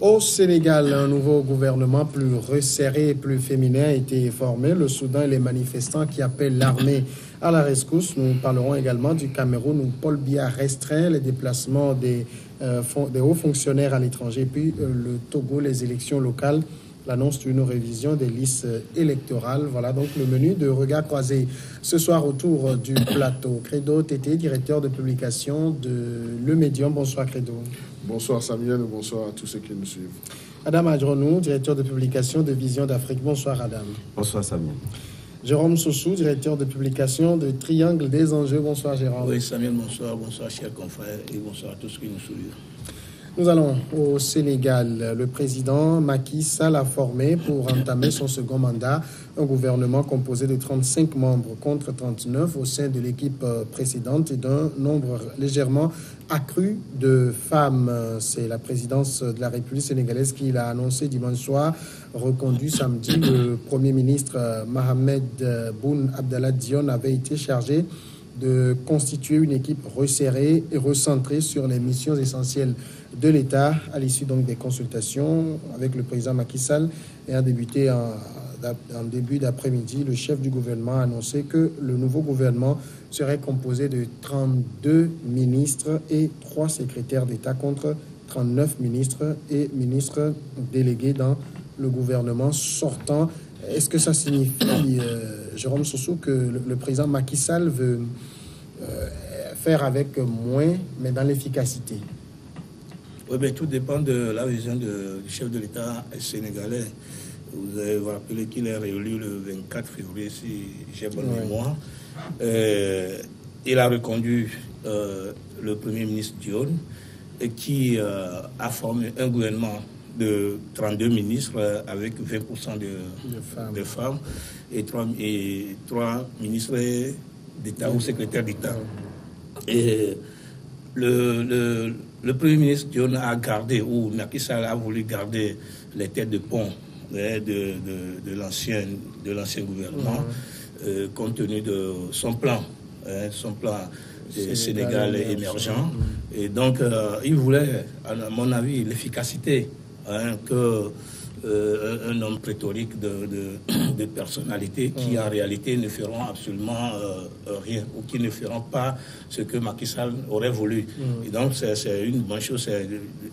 Au Sénégal, un nouveau gouvernement plus resserré et plus féminin a été formé. Le Soudan et les manifestants qui appellent l'armée à la rescousse. Nous parlerons également du Cameroun où Paul Biya restreint les déplacements des hauts fonctionnaires à l'étranger. Puis le Togo, les élections locales, l'annonce d'une révision des listes électorales. Voilà donc le menu de Regard Croisé ce soir autour du plateau. Credo Tété, directeur de publication de Le Médium. Bonsoir Credo. Bonsoir Samuel et bonsoir à tous ceux qui nous suivent. Adam Adjonou, directeur de publication de Vision d'Afrique. Bonsoir Adam. Bonsoir Samuel. Jérôme Sossou, directeur de publication de Triangle des Enjeux. Bonsoir Jérôme. Oui Samuel, bonsoir, bonsoir chers confrères et bonsoir à tous ceux qui nous suivent. Nous allons au Sénégal. Le président Macky Sall a formé pour entamer son second mandat un gouvernement composé de 35 membres contre 39 au sein de l'équipe précédente et d'un nombre légèrement accru de femmes. C'est la présidence de la République sénégalaise qui l'a annoncé dimanche soir, reconduit samedi. Le Premier ministre Mohamed Boun Abdallah Dionne avait été chargé de constituer une équipe resserrée et recentrée sur les missions essentielles de l'État à l'issue donc des consultations avec le président Macky Sall et a débuté en début d'après-midi. Le chef du gouvernement a annoncé que le nouveau gouvernement serait composé de 32 ministres et 3 secrétaires d'État contre 39 ministres et ministres délégués dans le gouvernement sortant. Est-ce que ça signifie, Jérôme Sossou, que le président Macky Sall veut faire avec moins, mais dans l'efficacité? Oui, mais tout dépend de la vision du chef de l'État sénégalais. Vous avez vous rappelé qu'il est réélu le 24 février, si j'ai bonne mémoire. Il a reconduit le Premier ministre Dionne qui a formé un gouvernement de 32 ministres avec 20% de femmes et 3 ministres d'État ou secrétaires d'État. Et le Premier ministre Dionne a gardé, ou Macky Sall a voulu garder les têtes de pont de l'ancien gouvernement, compte tenu de son plan Sénégal émergent. Et donc, il voulait, à mon avis, l'efficacité qu'un homme pléthorique de personnalités qui, en réalité, ne feront absolument rien ou qui ne feront pas ce que Macky Sall aurait voulu. Et donc, c'est une bonne chose, c'est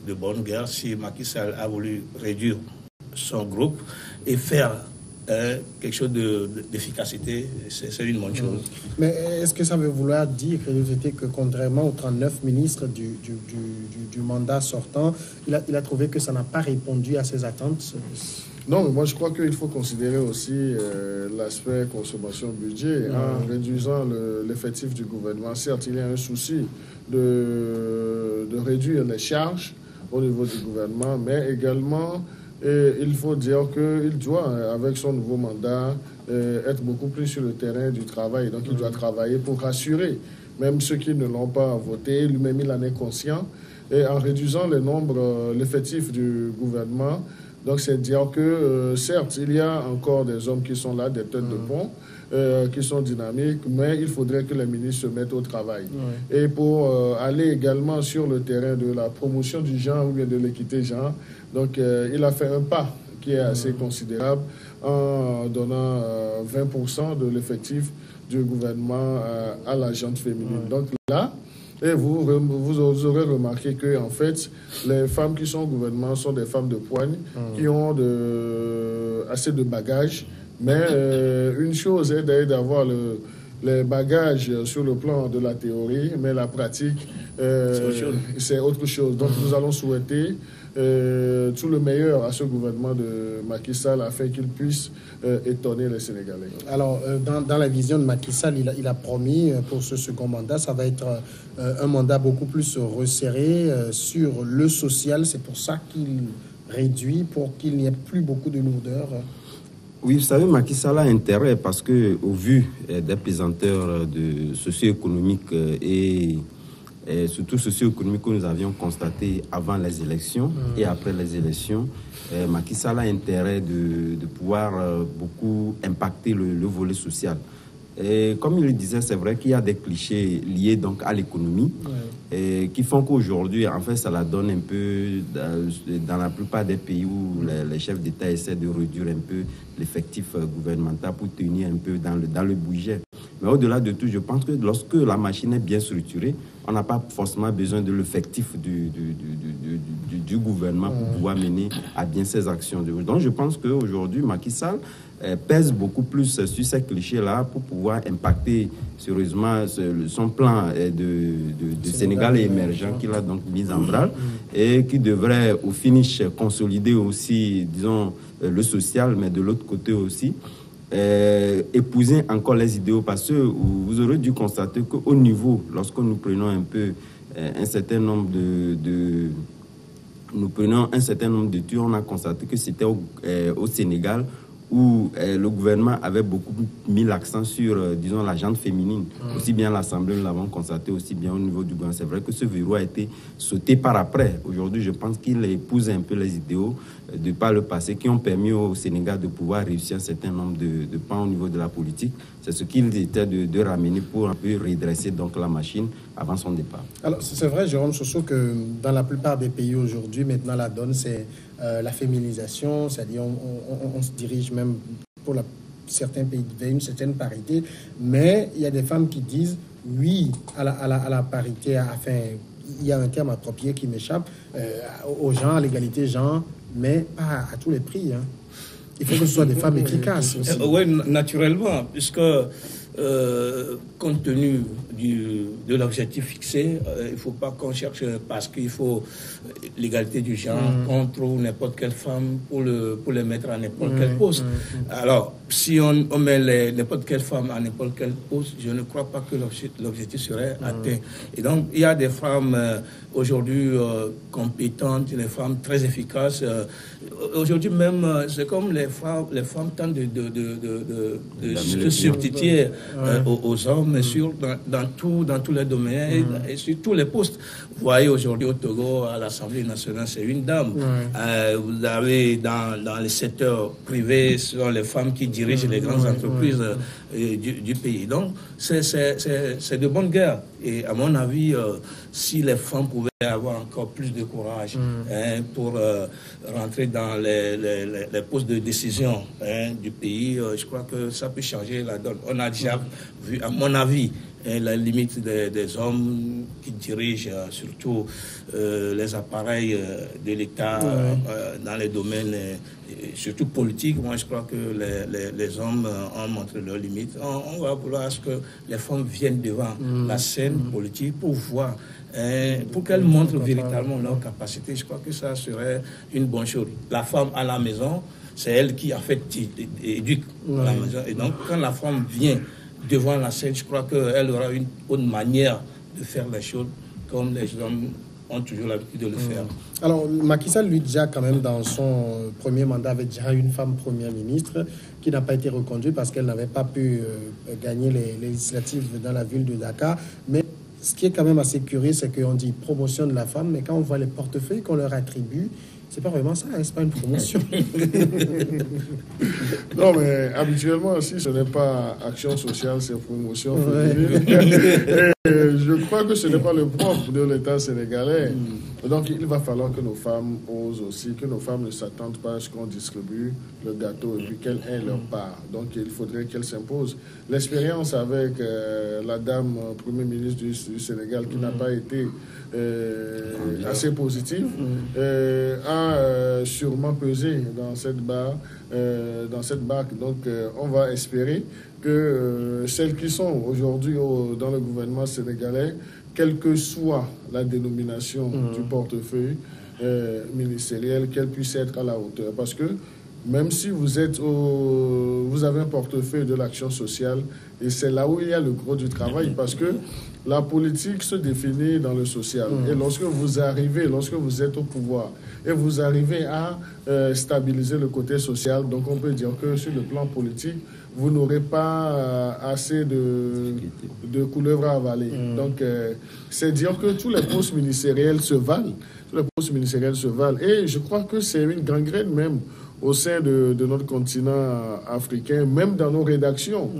de bonne guerre si Macky Sall a voulu réduire son groupe et faire quelque chose d'efficacité, c'est une bonne chose. Mais est-ce que ça veut vouloir dire que contrairement aux 39 ministres du mandat sortant, il a trouvé que ça n'a pas répondu à ses attentes? Non, mais moi je crois qu'il faut considérer aussi l'aspect consommation-budget en réduisant l'effectif du gouvernement. Certes, il y a un souci de réduire les charges au niveau du gouvernement, mais également il faut dire qu'il doit, avec son nouveau mandat, être beaucoup plus sur le terrain du travail. Donc il doit travailler pour rassurer même ceux qui ne l'ont pas voté. Lui-même, il en est conscient. Et en réduisant l'effectif du gouvernement, donc c'est dire que certes, il y a encore des hommes qui sont là, des têtes de pont, qui sont dynamiques, mais il faudrait que les ministres se mettent au travail. Et pour aller également sur le terrain de la promotion du genre ou bien de l'équité genre, donc il a fait un pas qui est assez considérable en donnant 20% de l'effectif du gouvernement à la gente féminine. Donc là, et vous aurez remarqué que en fait, les femmes qui sont au gouvernement sont des femmes de poigne, qui ont assez de bagages. Mais une chose est d'avoir les bagages sur le plan de la théorie, mais la pratique, c'est autre chose. Donc nous allons souhaiter tout le meilleur à ce gouvernement de Macky Sall afin qu'il puisse étonner les Sénégalais. Alors, dans la vision de Macky Sall, il a promis pour ce second mandat, ça va être un mandat beaucoup plus resserré sur le social. C'est pour ça qu'il réduit, pour qu'il n'y ait plus beaucoup de lourdeur. Oui, vous savez, Macky Sall a intérêt parce que, au vu des pesanteurs socio-économiques et surtout socio-économique que nous avions constaté avant les élections et après les élections, Macky Sall a intérêt de pouvoir beaucoup impacter le volet social. Et comme il le disait, c'est vrai qu'il y a des clichés liés donc à l'économie et qui font qu'aujourd'hui, en fait, ça la donne un peu dans la plupart des pays où les chefs d'État essaient de réduire un peu l'effectif gouvernemental pour tenir un peu dans le budget. Mais au-delà de tout, je pense que lorsque la machine est bien structurée, on n'a pas forcément besoin de l'effectif du gouvernement pour pouvoir mener à bien ses actions. Donc je pense qu'aujourd'hui, Macky Sall pèse beaucoup plus sur ces clichés-là pour pouvoir impacter sérieusement son plan de Sénégal émergent qu'il a donc mis en branle et qui devrait au finish consolider aussi, disons, le social, mais de l'autre côté aussi, épouser encore les idéaux, parce que vous aurez dû constater qu'au niveau, lorsque nous prenons un peu un certain nombre de tours, on a constaté que c'était au Sénégal où le gouvernement avait beaucoup mis l'accent sur, disons, la gente féminine. Aussi bien l'Assemblée, nous l'avons constaté, aussi bien au niveau du gouvernement. C'est vrai que ce verrou a été sauté par après. Aujourd'hui, je pense qu'il épouse un peu les idéaux de par le passé qui ont permis au Sénégal de pouvoir réussir un certain nombre de pans au niveau de la politique. C'est ce qu'il était de ramener pour un peu redresser donc la machine avant son départ. Alors, c'est vrai, Jérôme Sosso, que dans la plupart des pays aujourd'hui, maintenant, la donne, c'est la féminisation, c'est-à-dire on se dirige même pour certains pays vers une certaine parité, mais il y a des femmes qui disent oui à la parité, enfin, il y a un terme approprié qui m'échappe, aux gens, à l'égalité genre, mais pas à tous les prix. Hein. Il faut que ce soit des femmes efficaces aussi. Oui, naturellement, puisque compte tenu de l'objectif fixé, il ne faut pas qu'on cherche, parce qu'il faut l'égalité du genre, qu'on trouve n'importe quelle femme pour les mettre à n'importe quel poste. Alors, si on met n'importe quelle femme à n'importe quel poste, je ne crois pas que l'objectif serait atteint. Et donc, il y a des femmes aujourd'hui compétentes, des femmes très efficaces. Aujourd'hui même, c'est comme les femmes tentent de substituer aux hommes dans tous les domaines et sur tous les postes. Vous voyez aujourd'hui au Togo, à l'Assemblée nationale, c'est une dame. Vous avez dans les secteurs privés, ce sont les femmes qui dirigent les grandes entreprises du pays. Donc, c'est de bonne guerre. Et à mon avis, si les femmes pouvaient avoir encore plus de courage pour rentrer dans les postes de décision du pays, je crois que ça peut changer la donne. On a déjà vu, à mon avis, la limite des hommes qui dirigent surtout les appareils de l'État dans les domaines surtout politiques. Moi, je crois que les hommes ont montré leurs limites. On va vouloir que les femmes viennent devant la scène politique pour voir, pour qu'elles montrent véritablement leur capacité. Je crois que ça serait une bonne chose. La femme à la maison, c'est elle qui, en fait, éduque à la maison. Et donc, quand la femme vient devant la scène, je crois qu'elle aura une autre manière de faire les choses comme les hommes ont toujours l'habitude de le faire. Alors, Macky Sall, lui, déjà, quand même, dans son premier mandat, avait déjà une femme première ministre qui n'a pas été reconduite parce qu'elle n'avait pas pu gagner les législatives dans la ville de Dakar. Mais ce qui est quand même assez curieux, c'est qu'on dit promotion de la femme, mais quand on voit les portefeuilles qu'on leur attribue, c'est pas vraiment ça, hein, c'est pas une promotion. Non, mais habituellement, si ce n'est pas action sociale, c'est promotion. Je crois que ce n'est pas le propre de l'État sénégalais. Donc, il va falloir que nos femmes osent aussi, que nos femmes ne s'attendent pas à ce qu'on distribue le gâteau et puis quelle est leur part. Donc, il faudrait qu'elles s'imposent. L'expérience avec la dame Premier ministre du Sénégal, qui n'a pas été assez positive, a sûrement pesé dans cette barque. Donc, on va espérer que celles qui sont aujourd'hui dans le gouvernement sénégalais, quelle que soit la dénomination du portefeuille ministériel, qu'elle puisse être à la hauteur. Parce que même si vous avez un portefeuille de l'action sociale, et c'est là où il y a le gros du travail, parce que la politique se définit dans le social. Et lorsque vous êtes au pouvoir, et vous arrivez à stabiliser le côté social, donc on peut dire que sur le plan politique, vous n'aurez pas assez de couleuvres à avaler. Donc, c'est dire que tous les postes ministériels se valent. Et je crois que c'est une gangrène même au sein de notre continent africain, même dans nos rédactions.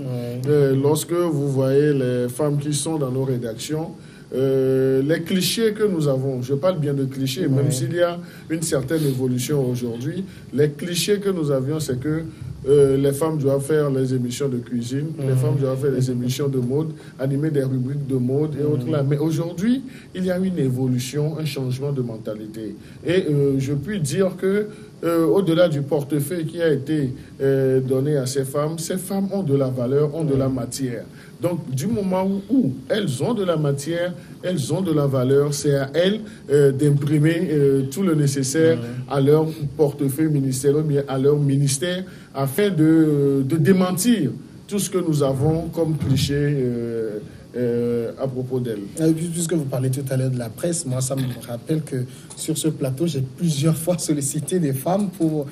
Lorsque vous voyez les femmes qui sont dans nos rédactions, les clichés que nous avons, je parle bien de clichés, même s'il y a une certaine évolution aujourd'hui, les clichés que nous avions, c'est que les femmes doivent faire les émissions de cuisine, les femmes doivent faire les émissions de mode, animer des rubriques de mode et autres là. Mais aujourd'hui, il y a une évolution, un changement de mentalité. Et je puis dire que au-delà du portefeuille qui a été donné à ces femmes ont de la valeur, ont de la matière. Donc, du moment où elles ont de la matière, elles ont de la valeur, c'est à elles d'imprimer tout le nécessaire à leur portefeuille ministériel, à leur ministère, afin de démentir tout ce que nous avons comme cliché à propos d'elles. Puisque vous parlez tout à l'heure de la presse, moi, ça me rappelle que sur ce plateau, j'ai plusieurs fois sollicité des femmes pour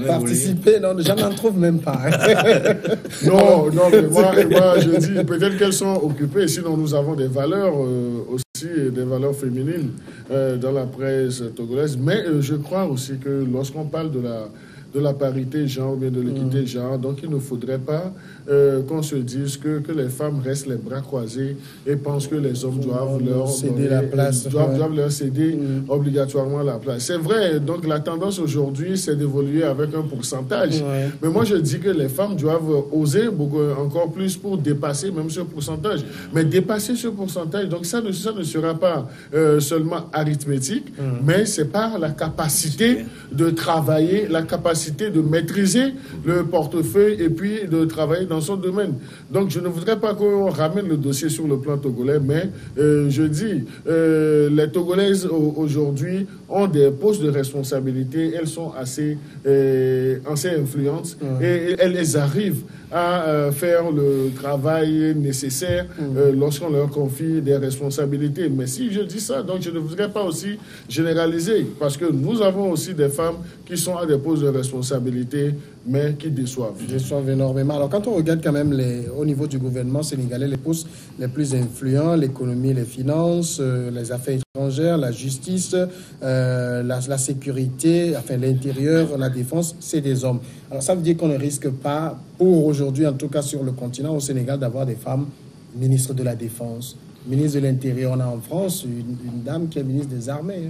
participer. Non, jamais on ne trouve même pas. Non, mais moi, je dis peut-être qu'elles sont occupées, sinon nous avons des valeurs aussi, des valeurs féminines dans la presse togolaise. Mais je crois aussi que lorsqu'on parle de la parité genre ou bien de l'équité genre, donc il ne faudrait pas qu'on se dise que les femmes restent les bras croisés et pensent que les hommes doivent leur céder la place, doivent leur céder obligatoirement la place. C'est vrai, donc la tendance aujourd'hui, c'est d'évoluer avec un pourcentage. Mais moi, je dis que les femmes doivent oser beaucoup, encore plus pour dépasser même ce pourcentage. Mais dépasser ce pourcentage, donc ça ne sera pas seulement arithmétique, mais c'est par la capacité de travailler, la capacité de maîtriser le portefeuille et puis de travailler dans son domaine. Donc, je ne voudrais pas qu'on ramène le dossier sur le plan togolais, mais je dis, les Togolaises aujourd'hui ont des postes de responsabilité, elles sont assez influentes et elles arrivent à faire le travail nécessaire lorsqu'on leur confie des responsabilités. Mais si je dis ça, donc je ne voudrais pas aussi généraliser, parce que nous avons aussi des femmes qui sont à des postes de responsabilité, mais qui déçoivent. Déçoivent énormément. Alors, quand on regarde quand même au niveau du gouvernement sénégalais, les postes les plus influents, l'économie, les finances, les affaires étrangères, la justice, la sécurité, enfin l'intérieur, la défense, c'est des hommes. Alors, ça veut dire qu'on ne risque pas, pour aujourd'hui, en tout cas sur le continent, au Sénégal, d'avoir des femmes ministres de la Défense, ministre de l'Intérieur. On a en France une dame qui est ministre des Armées.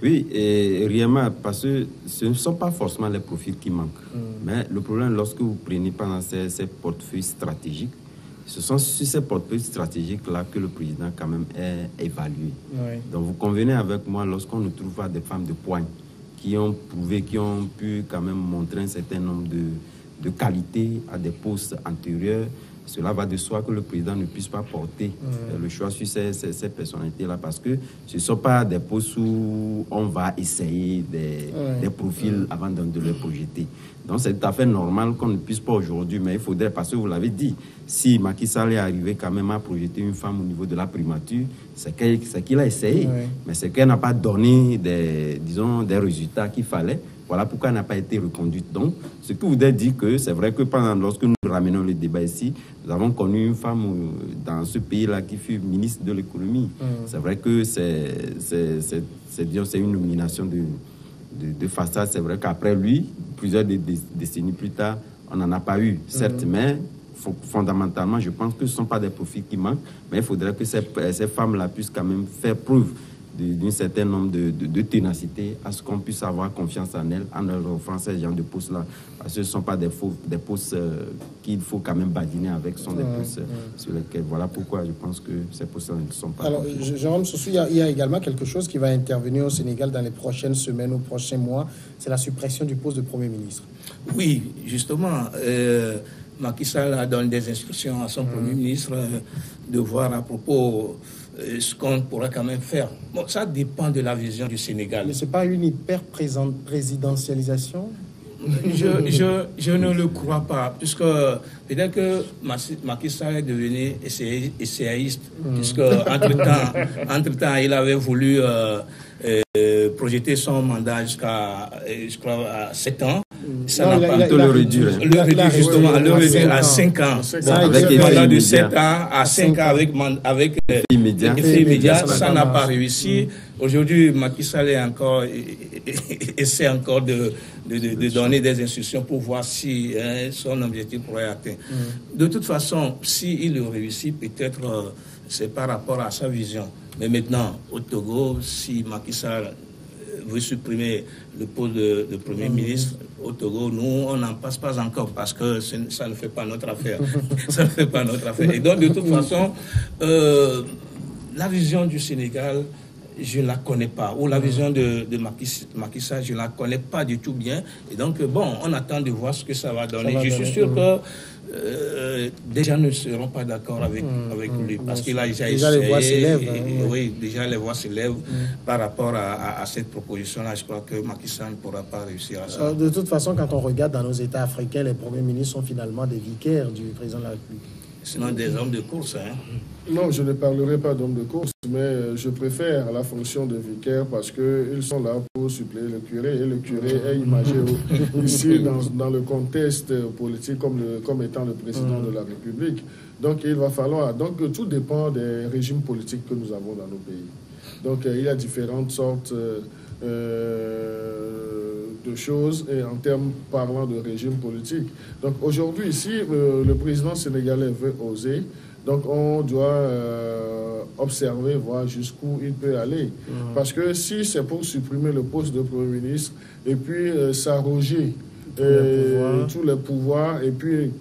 Oui, et Riema, parce que ce ne sont pas forcément les profils qui manquent. Mais le problème, lorsque vous prenez pendant ces portefeuilles stratégiques, ce sont sur ces portefeuilles stratégiques-là que le président quand même est évalué. Donc vous convenez avec moi, lorsqu'on ne trouve pas des femmes de poigne qui ont prouvé, qui ont pu quand même montrer un certain nombre de qualités à des postes antérieurs, cela va de soi que le président ne puisse pas porter le choix sur ces personnalités-là, parce que ce ne sont pas des postes où on va essayer des profils avant de les projeter. Donc c'est tout à fait normal qu'on ne puisse pas aujourd'hui, mais il faudrait, parce que vous l'avez dit, si Macky Sall est arrivé quand même à projeter une femme au niveau de la primature, c'est qu'il a essayé, mais c'est qu'elle n'a pas donné des résultats qu'il fallait. Voilà pourquoi elle n'a pas été reconduite. Donc, ce qui voudrait dire que c'est vrai que lorsque nous ramenons le débat ici, nous avons connu une femme dans ce pays-là qui fut ministre de l'économie. C'est vrai que c'est une nomination de façade. C'est vrai qu'après lui, plusieurs décennies plus tard, on n'en a pas eu, certes, mais fondamentalement, je pense que ce ne sont pas des profils qui manquent, mais il faudrait que ces femmes-là puissent quand même faire preuve d'un certain nombre de ténacité à ce qu'on puisse avoir confiance en elles, en leur offrant ce genre de postes-là. Parce que ce ne sont pas des postes qu'il faut quand même badiner avec, ce sont des postes sur lesquels, voilà pourquoi je pense que ces postes-là ne sont pas... Alors, Jérôme Soussou, il y a également quelque chose qui va intervenir au Sénégal dans les prochaines semaines ou prochains mois, c'est la suppression du poste de Premier ministre. Oui, justement, Macky Sall a donné des instructions à son Premier ministre de voir à propos ce qu'on pourra quand même faire. Bon, ça dépend de la vision du Sénégal. Mais ce n'est pas une hyper-présidentialisation? Je ne le crois pas, puisque peut-être que Macky Sall est devenu essayiste, puisque entre-temps, il avait voulu projeter son mandat jusqu'à, je crois, à 7 ans. Ça n'a pas le réduire. Le réduire à 5 ans. Avec mandat de 7 ans à 5 ans avec effet immédiat, ça n'a pas réussi. Aujourd'hui, Macky Sall essaie encore de donner des instructions pour voir si son objectif pourrait être atteint. De toute façon, s'il le réussit, peut-être c'est par rapport à sa vision. Mais maintenant, au Togo, si Macky Sall veut supprimer le poste de Premier ministre au Togo, nous, on n'en passe pas encore parce que ça ne fait pas notre affaire. Ça ne fait pas notre affaire. Et donc, de toute façon, la vision du Sénégal, je ne la connais pas. Ou la vision de Macky Sall, je ne la connais pas du tout bien. Et donc, bon, on attend de voir ce que ça va donner. Je suis sûr que des gens ne seront pas d'accord avec lui parce qu'il a déjà essayé. Les voix s'élèvent. Oui, déjà les voix s'élèvent par rapport à cette proposition-là. Je crois que Macky Sall ne pourra pas réussir à ça. De toute façon, quand on regarde dans nos États africains, les premiers ministres sont finalement des vicaires du président de la République. Sinon, des hommes de course. Non, je ne parlerai pas d'hommes de course, mais je préfère la fonction de vicaire parce qu'ils sont là pour suppléer le curé. Et le curé est imagé ici dans le contexte politique comme étant le président de la République. Donc, il va falloir... Donc, tout dépend des régimes politiques que nous avons dans nos pays. Donc, il y a différentes sortes de choses et en termes parlant de régime politique. Donc, aujourd'hui, ici, le président sénégalais veut oser. Donc, on doit observer, voir jusqu'où il peut aller. Parce que si c'est pour supprimer le poste de Premier ministre et puis s'arroger tous les pouvoirs et puis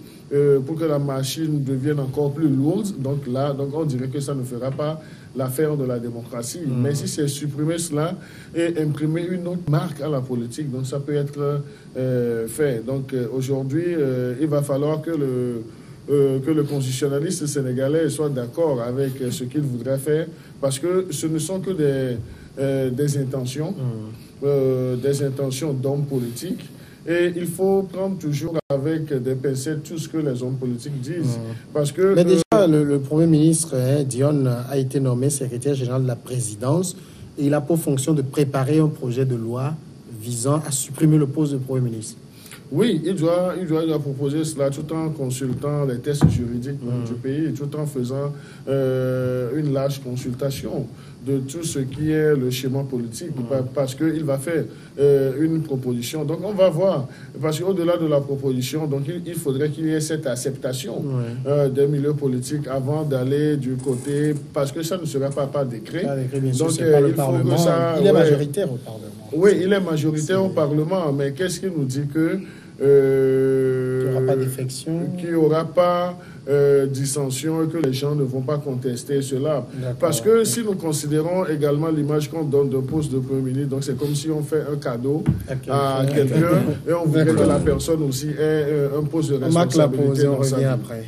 pour que la machine devienne encore plus lourde, donc on dirait que ça ne fera pas l'affaire de la démocratie. Mais si c'est supprimer cela et imprimer une autre marque à la politique, donc ça peut être fait. Donc, aujourd'hui, il va falloir que le constitutionnaliste sénégalais soit d'accord avec ce qu'il voudrait faire, parce que ce ne sont que des intentions d'hommes politiques. Et il faut prendre toujours avec des pincettes tout ce que les hommes politiques disent. Parce que, mais déjà, le Premier ministre Dione a été nommé secrétaire général de la présidence et il a pour fonction de préparer un projet de loi visant à supprimer le poste de Premier ministre. Oui, il doit proposer cela tout en consultant les tests juridiques du pays, tout en faisant une large consultation de tout ce qui est le schéma politique, parce qu'il va faire une proposition. Donc, on va voir, parce qu'au-delà de la proposition, donc, il faudrait qu'il y ait cette acceptation des milieux politiques avant d'aller du côté, parce que ça ne sera pas par décret. Bien sûr, donc, pas le Parlement. Il est majoritaire au Parlement. Oui, il est majoritaire au Parlement, mais qu'est-ce qui nous dit que qu'il n'y aura pas défection, qu'il n'y aura pas dissension et que les gens ne vont pas contester cela. Parce que si nous considérons également l'image qu'on donne d'un poste de Premier ministre, donc c'est comme si on fait un cadeau à quelqu'un et on voudrait que la personne aussi ait un poste de responsabilité. On revient après.